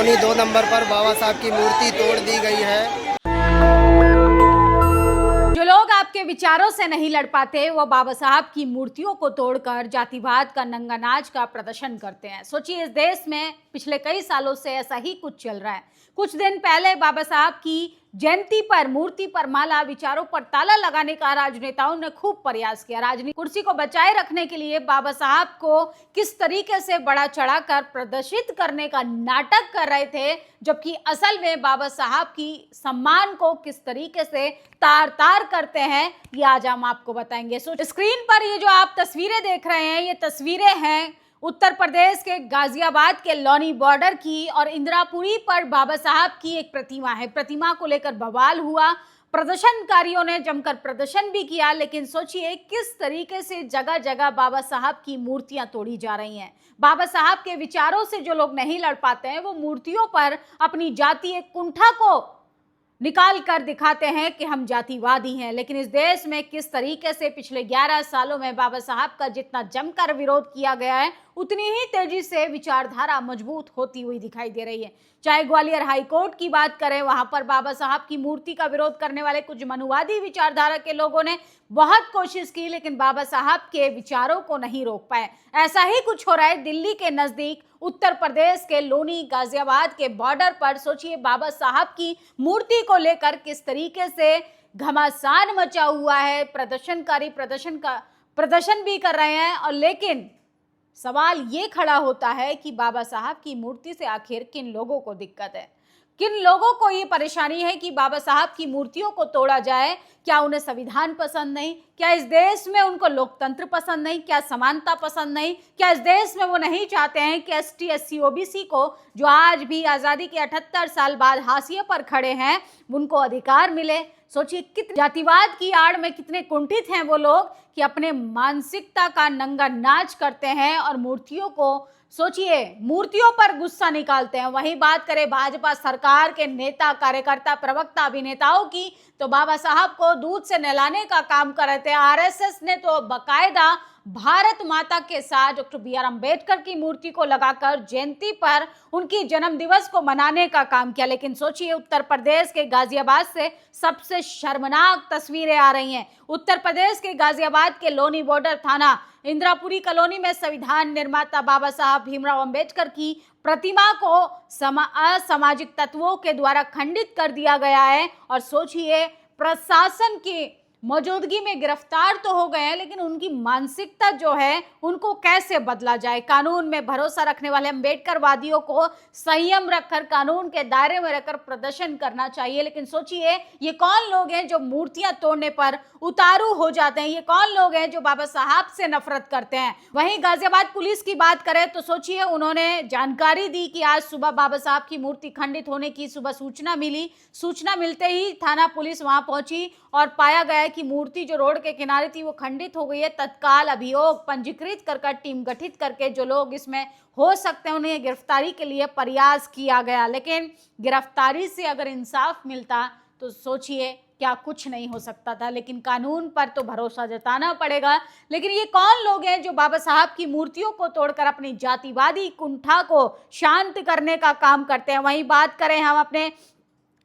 Colony 2 number पर बाबा साहब की मूर्ति तोड़ दी गई है। जो लोग आपके विचारों से नहीं लड़ पाते वो बाबा साहब की मूर्तियों को तोड़कर जातिवाद का नंगा नाच का प्रदर्शन करते हैं। सोचिए, इस देश में पिछले कई सालों से ऐसा ही कुछ चल रहा है। कुछ दिन पहले बाबा साहब की जयंती पर मूर्ति पर माला, विचारों पर ताला लगाने का राजनेताओं ने खूब प्रयास किया। राजनीतिक कुर्सी को बचाए रखने के लिए बाबा साहब को किस तरीके से बड़ा चढ़ाकर प्रदर्शित करने का नाटक कर रहे थे, जबकि असल में बाबा साहब की सम्मान को किस तरीके से तार तार करते हैं, ये आज हम आपको बताएंगे। सो स्क्रीन पर ये जो आप तस्वीरें देख रहे हैं, ये तस्वीरें हैं उत्तर प्रदेश के गाजियाबाद के लोनी बॉर्डर की, और इंदिरापुरी पर बाबा साहब की एक प्रतिमा है। प्रतिमा को लेकर बवाल हुआ, प्रदर्शनकारियों ने जमकर प्रदर्शन भी किया। लेकिन सोचिए किस तरीके से जगह जगह बाबा साहब की मूर्तियां तोड़ी जा रही हैं। बाबा साहब के विचारों से जो लोग नहीं लड़ पाते हैं वो मूर्तियों पर अपनी जातीय कुंठा को निकाल कर दिखाते हैं कि हम जातिवादी हैं। लेकिन इस देश में किस तरीके से पिछले 11 सालों में बाबा साहब का जितना जमकर विरोध किया गया है, उतनी ही तेजी से विचारधारा मजबूत होती हुई दिखाई दे रही है। चाहे ग्वालियर हाई कोर्ट की बात करें, वहां पर बाबा साहब की मूर्ति का विरोध करने वाले कुछ मनुवादी विचारधारा के लोगों ने बहुत कोशिश की, लेकिन बाबा साहब के विचारों को नहीं रोक पाए। ऐसा ही कुछ हो रहा है दिल्ली के नजदीक उत्तर प्रदेश के लोनी गाजियाबाद के बॉर्डर पर। सोचिए, बाबा साहब की मूर्ति को लेकर किस तरीके से घमासान मचा हुआ है। प्रदर्शनकारी प्रदर्शन भी कर रहे हैं, और लेकिन सवाल ये खड़ा होता है कि बाबा साहब की मूर्ति से आखिर किन लोगों को दिक्कत है, किन लोगों को ये परेशानी है कि बाबा साहब की मूर्तियों को तोड़ा जाए। क्या उन्हें संविधान पसंद नहीं? क्या इस देश में उनको लोकतंत्र पसंद नहीं? क्या समानता पसंद नहीं? क्या इस देश में वो नहीं चाहते हैं कि एसटी, एससी, ओबीसी को, जो आज भी आज़ादी के 78 साल बाद हाशिए पर खड़े हैं, उनको अधिकार मिले? सोचिए कितने जातिवाद की आड़ में कितने कुंठित हैं वो लोग कि अपने मानसिकता का नंगा नाच करते हैं और मूर्तियों को, सोचिए, मूर्तियों पर गुस्सा निकालते हैं। वहीं बात करें भाजपा सरकार के नेता, कार्यकर्ता, प्रवक्ता, अभिनेताओं की, तो बाबा साहब को दूध से नहलाने का काम कर रहे थे। आरएसएस ने तो बकायदा भारत माता के साथ डॉक्टर बी.आर. अम्बेडकर की मूर्ति को लगाकर जयंती पर उनकी जन्म दिवस को मनाने का काम किया। लेकिन सोचिए, उत्तर प्रदेश के गाजियाबाद से सबसे शर्मनाक तस्वीरें आ रही हैं। उत्तर प्रदेश के गाजियाबाद के लोनी बॉर्डर थाना इंदिरापुरी कॉलोनी में संविधान निर्माता बाबा साहब भीमराव अंबेडकर की प्रतिमा को असामाजिक तत्वों के द्वारा खंडित कर दिया गया है। और सोचिए, प्रशासन की मौजूदगी में गिरफ्तार तो हो गए हैं, लेकिन उनकी मानसिकता जो है उनको कैसे बदला जाए। कानून में भरोसा रखने वाले अम्बेडकरवादियों को संयम रखकर कानून के दायरे में रहकर प्रदर्शन करना चाहिए। लेकिन सोचिए, ये कौन लोग हैं जो मूर्तियां तोड़ने पर उतारू हो जाते हैं? ये कौन लोग हैं जो बाबा साहब से नफरत करते हैं? वहीं गाजियाबाद पुलिस की बात करें तो सोचिए, उन्होंने जानकारी दी कि आज सुबह बाबा साहब की मूर्ति खंडित होने की सुबह सूचना मिली। सूचना मिलते ही थाना पुलिस वहां पहुंची और पाया गया कि मूर्ति जो रोड के किनारे थी वो खंडित हो गई है। तत्काल अभियोग पंजीकृत कर टीम गठित करके जो लोग इसमें हो सकते हैं उन्हें गिरफ्तारी के लिए प्रयास किया गया। लेकिन गिरफ्तारी से अगर इंसाफ मिलता तो सोचिए क्या कुछ नहीं हो सकता था। लेकिन कानून पर तो भरोसा जताना पड़ेगा। लेकिन ये कौन लोग हैं जो बाबा साहब की मूर्तियों को तोड़कर अपनी जातिवादी कुंठा को शांत करने का काम करते हैं? वहीं बात करें हम अपने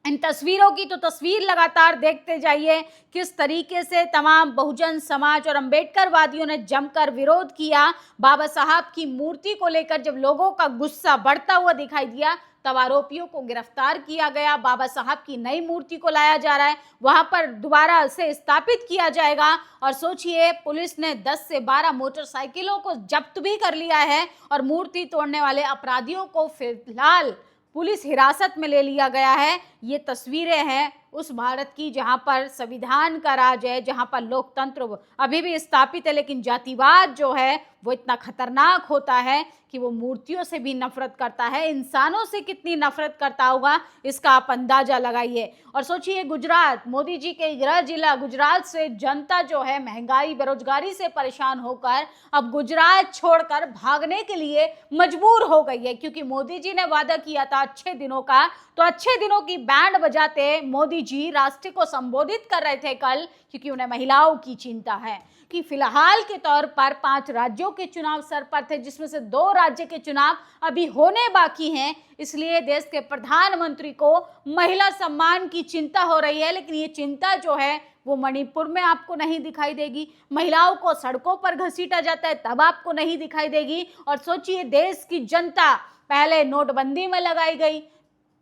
इन तस्वीरों की, तो तस्वीर लगातार देखते जाइए किस तरीके से तमाम बहुजन समाज और अम्बेडकरवादियों ने जमकर विरोध किया। बाबा साहब की मूर्ति को लेकर जब लोगों का गुस्सा बढ़ता हुआ दिखाई दिया, तब आरोपियों को गिरफ्तार किया गया। बाबा साहब की नई मूर्ति को लाया जा रहा है, वहां पर दोबारा से स्थापित किया जाएगा। और सोचिए, पुलिस ने 10 से 12 मोटरसाइकिलों को जब्त भी कर लिया है और मूर्ति तोड़ने वाले अपराधियों को फिलहाल पुलिस हिरासत में ले लिया गया है। ये तस्वीरें हैं उस भारत की जहां पर संविधान का राज है, जहां पर लोकतंत्र अभी भी स्थापित है, लेकिन जातिवाद जो है वो इतना खतरनाक होता है कि वो मूर्तियों से भी नफरत करता है। इंसानों से कितनी नफरत करता होगा, इसका आप अंदाजा लगाइए। और सोचिए, गुजरात, मोदी जी के गृह जिला गुजरात से जनता जो है महंगाई, बेरोजगारी से परेशान होकर अब गुजरात छोड़कर भागने के लिए मजबूर हो गई है, क्योंकि मोदी जी ने वादा किया था अच्छे दिनों का। तो अच्छे दिनों की बैंड बजाते मोदी मोदी जी राष्ट्र को संबोधित कर रहे थे कल, क्योंकि उन्हें महिलाओं की चिंता है कि फिलहाल के तौर पर 5 राज्यों के चुनाव सर पर थे, जिसमें से 2 राज्य के चुनाव अभी होने बाकी हैं। इसलिए देश के प्रधानमंत्री को महिला सम्मान की चिंता हो रही है। लेकिन ये चिंता जो है वो मणिपुर में आपको नहीं दिखाई देगी। महिलाओं को सड़कों पर घसीटा जाता है तब आपको नहीं दिखाई देगी। और सोचिए, देश की जनता पहले नोटबंदी में लगाई गई,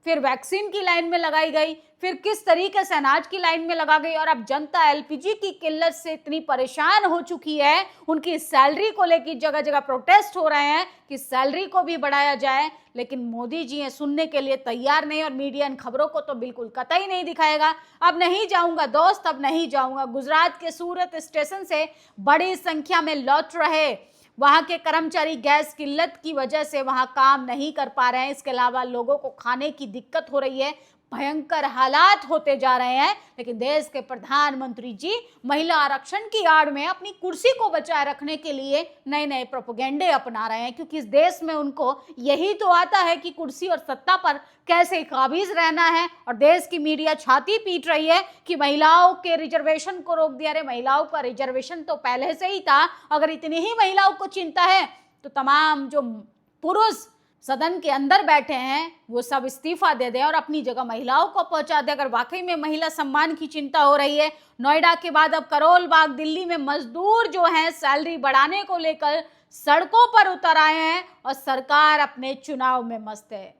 फिर वैक्सीन की लाइन में लगाई गई, फिर किस तरीके से अनाज की लाइन में लगा गई, और अब जनता एलपीजी की किल्लत से इतनी परेशान हो चुकी है, उनकी सैलरी को लेकर जगह जगह प्रोटेस्ट हो रहे हैं कि सैलरी को भी बढ़ाया जाए। लेकिन मोदी जी ये सुनने के लिए तैयार नहीं, और मीडिया इन खबरों को तो बिल्कुल कतई नहीं दिखाएगा। अब नहीं जाऊंगा दोस्त, अब नहीं जाऊंगा। गुजरात के सूरत स्टेशन से बड़ी संख्या में लौट रहे वहां के कर्मचारी गैस किल्लत की वजह से वहां काम नहीं कर पा रहे हैं। इसके अलावा लोगों को खाने की दिक्कत हो रही है, भयंकर हालात होते जा रहे हैं। लेकिन देश के प्रधानमंत्री जी महिला आरक्षण की आड़ में अपनी कुर्सी को बचाए रखने के लिए नए नए प्रोपेगेंडे अपना रहे हैं, क्योंकि इस देश में उनको यही तो आता है कि कुर्सी और सत्ता पर कैसे काबिज रहना है। और देश की मीडिया छाती पीट रही है कि महिलाओं के रिजर्वेशन को रोक दिया। अरे महिलाओं का रिजर्वेशन तो पहले से ही था। अगर इतनी ही महिलाओं को चिंता है तो तमाम जो पुरुष सदन के अंदर बैठे हैं वो सब इस्तीफा दे दें और अपनी जगह महिलाओं को पहुंचा दे। अगर वाकई में महिला सम्मान की चिंता हो रही है, नोएडा के बाद अब करोल बाग दिल्ली में मजदूर जो हैं सैलरी बढ़ाने को लेकर सड़कों पर उतर आए हैं और सरकार अपने चुनाव में मस्त है।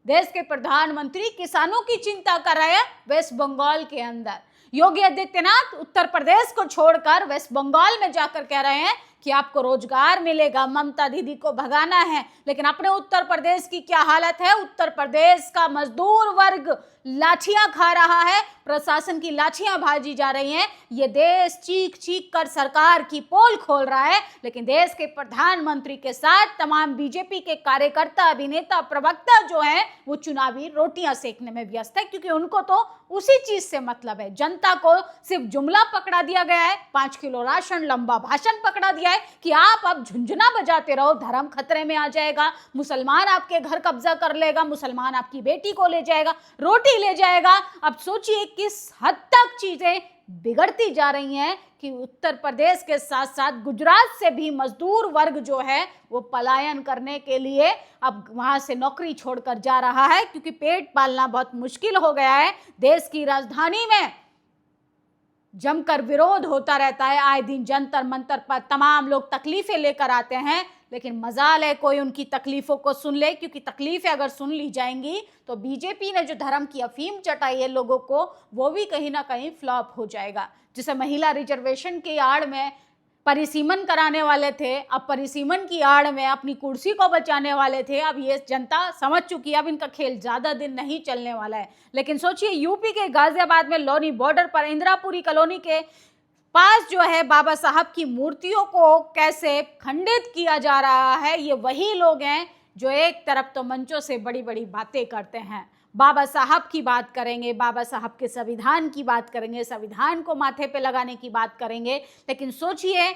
देश के प्रधानमंत्री किसानों की चिंता कर रहे हैं वेस्ट बंगाल के अंदर। योगी आदित्यनाथ उत्तर प्रदेश को छोड़कर वेस्ट बंगाल में जाकर कह रहे हैं कि आपको रोजगार मिलेगा, ममता दीदी को भगाना है। लेकिन अपने उत्तर प्रदेश की क्या हालत है? उत्तर प्रदेश का मजदूर वर्ग लाठियां खा रहा है, प्रशासन की लाठियां भाजी जा रही हैं। ये देश चीख चीख कर सरकार की पोल खोल रहा है। लेकिन देश के प्रधानमंत्री के साथ तमाम बीजेपी के कार्यकर्ता, अभिनेता, प्रवक्ता जो हैं वो चुनावी रोटियां सेकने में व्यस्त है, क्योंकि उनको तो उसी चीज से मतलब है। जनता को सिर्फ जुमला पकड़ा दिया गया है, 5 किलो राशन, लंबा भाषण पकड़ा दिया है कि आप अब झुंझुना बजाते रहो, धर्म खतरे में आ जाएगा, मुसलमान आपके घर कब्जा कर लेगा, मुसलमान आपकी बेटी को ले जाएगा, रोटी ले जाएगा। अब सोचिए किस हद तक चीजें बिगड़ती जा रही हैं कि उत्तर प्रदेश के साथ साथ गुजरात से भी मजदूर वर्ग जो है वो पलायन करने के लिए अब वहां से नौकरी छोड़कर जा रहा है, क्योंकि पेट पालना बहुत मुश्किल हो गया है। देश की राजधानी में जमकर विरोध होता रहता है, आए दिन जंतर मंतर पर तमाम लोग तकलीफें लेकर आते हैं। लेकिन मजाल है कोई उनकी तकलीफों को सुन ले, क्योंकि तकलीफें अगर सुन ली जाएंगी तो बीजेपी ने जो धर्म की अफीम चटाई है लोगों को, वो भी कहीं ना कहीं फ्लॉप हो जाएगा। जैसे महिला रिजर्वेशन की आड़ में परिसीमन कराने वाले थे, अब परिसीमन की आड़ में अपनी कुर्सी को बचाने वाले थे। अब ये जनता समझ चुकी है, अब इनका खेल ज्यादा दिन नहीं चलने वाला है। लेकिन सोचिए, यूपी के गाजियाबाद में लोनी बॉर्डर पर इंदिरापुरी कॉलोनी के पास जो है बाबा साहब की मूर्तियों को कैसे खंडित किया जा रहा है। ये वही लोग हैं जो एक तरफ तो मंचों से बड़ी बड़ी बातें करते हैं, बाबा साहब की बात करेंगे, बाबा साहब के संविधान की बात करेंगे, संविधान को माथे पे लगाने की बात करेंगे। लेकिन सोचिए,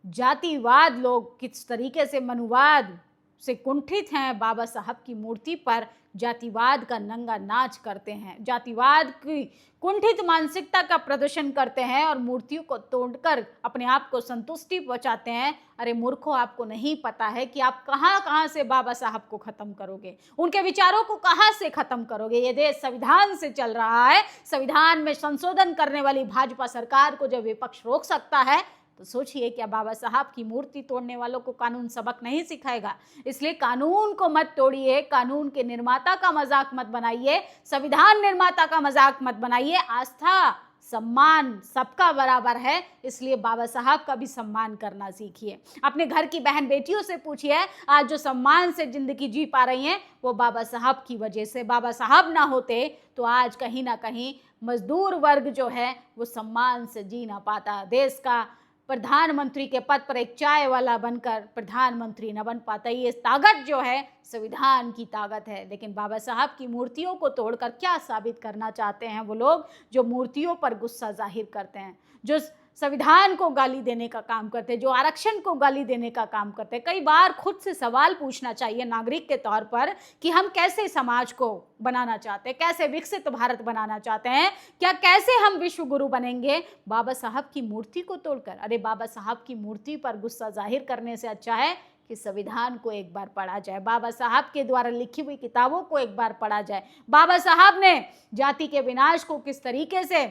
जातिवाद लोग किस तरीके से मनुवाद से कुंठित हैं, बाबा साहब की मूर्ति पर जातिवाद का नंगा नाच करते हैं, जातिवाद की कुंठित मानसिकता का प्रदर्शन करते हैं और मूर्तियों को तोड़कर अपने आप को संतुष्टि पहुंचाते हैं। अरे मूर्खों, आपको नहीं पता है कि आप कहां कहां से बाबा साहब को खत्म करोगे, उनके विचारों को कहां से खत्म करोगे। ये देश संविधान से चल रहा है। संविधान में संशोधन करने वाली भाजपा सरकार को जब विपक्ष रोक सकता है तो सोचिए क्या बाबा साहब की मूर्ति तोड़ने वालों को कानून सबक नहीं सिखाएगा। इसलिए कानून को मत तोड़िए, कानून के निर्माता का मजाक मत बनाइए, संविधान निर्माता का मजाक मत बनाइए। आस्था, सम्मान सबका बराबर है, इसलिए बाबा साहब का भी सम्मान करना सीखिए। अपने घर की बहन बेटियों से पूछिए, आज जो सम्मान से जिंदगी जी पा रही हैं वो बाबा साहब की वजह से। बाबा साहब ना होते तो आज कहीं ना कहीं मजदूर वर्ग जो है वो सम्मान से जी ना पाता। देश का प्रधानमंत्री के पद पर एक चाय वाला बनकर प्रधानमंत्री न बन पाता। ये ताकत जो है संविधान की ताकत है। लेकिन बाबा साहब की मूर्तियों को तोड़कर क्या साबित करना चाहते हैं वो लोग जो मूर्तियों पर गुस्सा जाहिर करते हैं, जो संविधान को गाली देने का काम करते हैं, जो आरक्षण को गाली देने का काम करते हैं। कई बार खुद से सवाल पूछना चाहिए नागरिक के तौर पर कि हम कैसे समाज को बनाना चाहते हैं, कैसे विकसित भारत बनाना चाहते हैं, क्या कैसे हम विश्व गुरु बनेंगे बाबा साहब की मूर्ति को तोड़कर। अरे बाबा साहब की मूर्ति पर गुस्सा जाहिर करने से अच्छा है कि संविधान को एक बार पढ़ा जाए, बाबा साहब के द्वारा लिखी हुई किताबों को एक बार पढ़ा जाए, बाबा साहब ने जाति के विनाश को किस तरीके से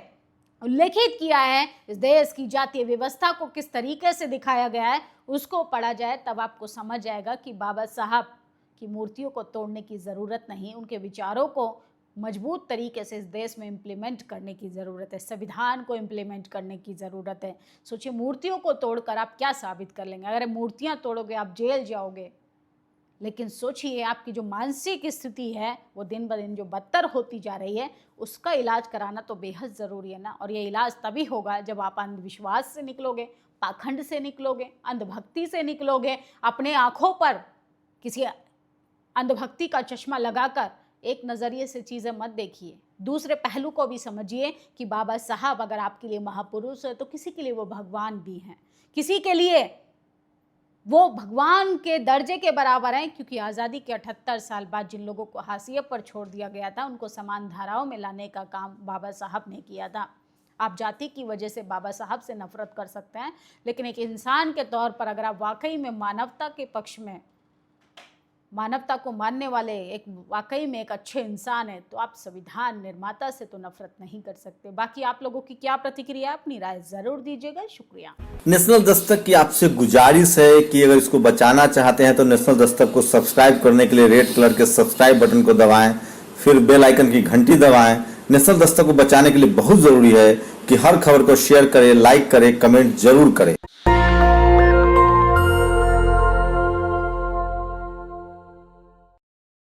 उल्लेखित किया है, इस देश की जातीय व्यवस्था को किस तरीके से दिखाया गया है, उसको पढ़ा जाए। तब आपको समझ आएगा कि बाबा साहब की मूर्तियों को तोड़ने की ज़रूरत नहीं, उनके विचारों को मजबूत तरीके से इस देश में इम्प्लीमेंट करने की ज़रूरत है, संविधान को इम्प्लीमेंट करने की ज़रूरत है। सोचिए, मूर्तियों को तोड़कर आप क्या साबित कर लेंगे? अगर मूर्तियाँ तोड़ोगे आप जेल जाओगे, लेकिन सोचिए आपकी जो मानसिक स्थिति है वो दिन ब दिन जो बदतर होती जा रही है, उसका इलाज कराना तो बेहद ज़रूरी है ना। और ये इलाज तभी होगा जब आप अंधविश्वास से निकलोगे, पाखंड से निकलोगे, अंधभक्ति से निकलोगे। अपने आँखों पर किसी अंधभक्ति का चश्मा लगाकर एक नज़रिए से चीज़ें मत देखिए, दूसरे पहलू को भी समझिए कि बाबा साहब अगर आपके लिए महापुरुष है तो किसी के लिए वो भगवान भी हैं, किसी के लिए वो भगवान के दर्जे के बराबर हैं। क्योंकि आज़ादी के 78 साल बाद जिन लोगों को हाशिए पर छोड़ दिया गया था, उनको समान धाराओं में लाने का काम बाबा साहब ने किया था। आप जाति की वजह से बाबा साहब से नफरत कर सकते हैं, लेकिन एक इंसान के तौर पर अगर आप वाकई में मानवता के पक्ष में, मानवता को मानने वाले एक वाकई में एक अच्छे इंसान है, तो आप संविधान निर्माता से तो नफरत नहीं कर सकते। बाकी आप लोगों की क्या प्रतिक्रिया, अपनी राय जरूर दीजिएगा। शुक्रिया। नेशनल दस्तक की आपसे गुजारिश है कि अगर इसको बचाना चाहते हैं तो नेशनल दस्तक को सब्सक्राइब करने के लिए रेड कलर के सब्सक्राइब बटन को दबाएं, फिर बेल आइकन की घंटी दबाएं। नेशनल दस्तक को बचाने के लिए बहुत जरूरी है कि हर खबर को शेयर करें, लाइक करें, कमेंट जरूर करें।